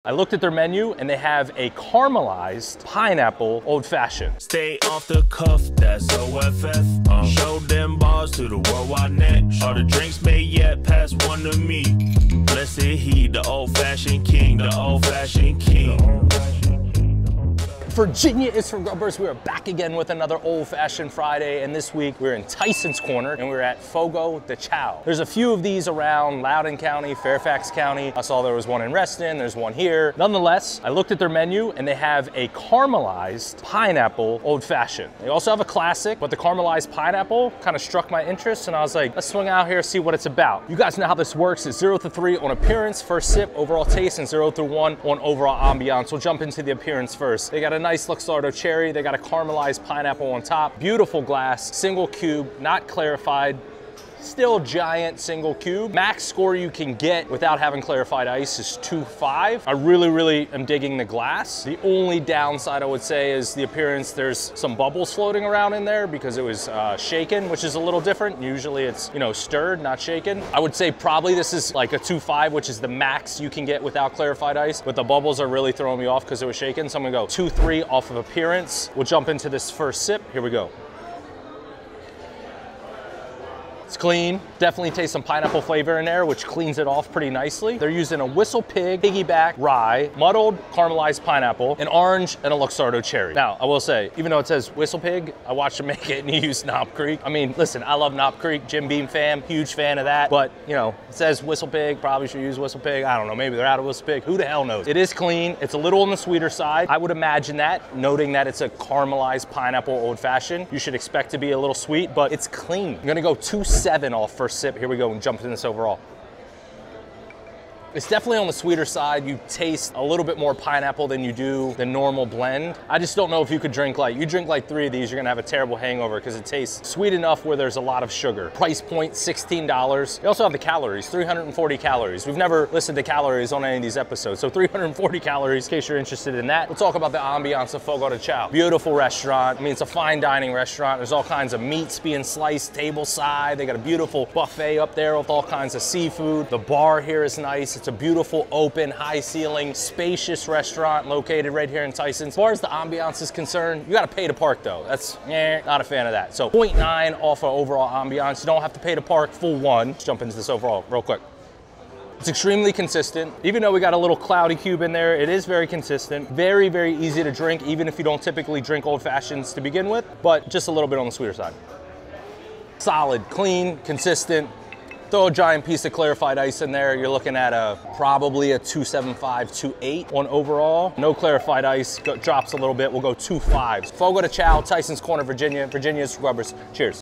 I looked at their menu and they have a caramelized pineapple old fashioned. Stay off the cuff, that's OFF. Show them bars to the worldwide net. All the drinks made yet, pass one to me. Blessed he, the old fashioned king, the old fashioned king. Virginia is from Grubbers. We are back again with another old-fashioned Friday, and this week we're in Tysons Corner and we're at Fogo De Chao. There's a few of these around Loudoun County, Fairfax County. I saw there was one in Reston, there's one here. Nonetheless, I looked at their menu and they have a caramelized pineapple old-fashioned. They also have a classic, but the caramelized pineapple kind of struck my interest and I was like, let's swing out here, see what it's about. You guys know how this works. It's 0 to 3 on appearance, first sip, overall taste, and 0 through 1 on overall ambiance. We'll jump into the appearance first. They got a nice Luxardo cherry. They got a caramelized pineapple on top. Beautiful glass, single cube, not clarified. Still giant single cube. Max score you can get without having clarified ice is 2.5. I really am digging the glass. The only downside I would say is the appearance. There's some bubbles floating around in there because it was shaken, which is a little different. Usually it's, you know, stirred, not shaken. I would say probably this is like a 2.5, which is the max you can get without clarified ice, but the bubbles are really throwing me off because it was shaken. So I'm gonna go 2.3 off of appearance. We'll jump into this first sip. Here we go. It's clean, definitely taste some pineapple flavor in there, which cleans it off pretty nicely. They're using a Whistlepig piggyback rye, muddled caramelized pineapple, an orange, and a Luxardo cherry. Now, I will say, even though it says Whistlepig, I watched them make it and he used Knob Creek. I mean, listen, I love Knob Creek, Jim Beam fan, huge fan of that, but you know, it says Whistlepig, probably should use Whistlepig. I don't know, maybe they're out of Whistlepig, who the hell knows? It is clean, it's a little on the sweeter side. I would imagine that, noting that it's a caramelized pineapple old fashioned. You should expect to be a little sweet, but it's clean. I'm gonna go 2.7 off first sip. Here we go and jump in this overall. It's definitely on the sweeter side. You taste a little bit more pineapple than you do the normal blend. I just don't know if you could drink like, you drink like 3 of these, you're gonna have a terrible hangover because it tastes sweet enough where there's a lot of sugar. Price point, $16. They also have the calories, 340 calories. We've never listed the calories on any of these episodes, so 340 calories in case you're interested in that. We'll talk about the ambiance of Fogo De Chao. Beautiful restaurant. I mean, it's a fine dining restaurant. There's all kinds of meats being sliced table side. They got a beautiful buffet up there with all kinds of seafood. The bar here is nice. It's a beautiful, open, high ceiling, spacious restaurant located right here in Tysons. As far as the ambiance is concerned, you gotta pay to park though. That's, not a fan of that. So 0.9 off of overall ambiance. You don't have to pay to park, full 1. Let's jump into this overall real quick. It's extremely consistent. Even though we got a little cloudy cube in there, it is very consistent. Very easy to drink, even if you don't typically drink old fashions to begin with, but just a little bit on the sweeter side. Solid, clean, consistent. Throw a giant piece of clarified ice in there, you're looking at probably a 2.75, 2.8 on overall. No clarified ice, drops a little bit, we'll go 2.5. Fogo De Chao, Tysons Corner, Virginia. Virginia's Grubbers. Cheers.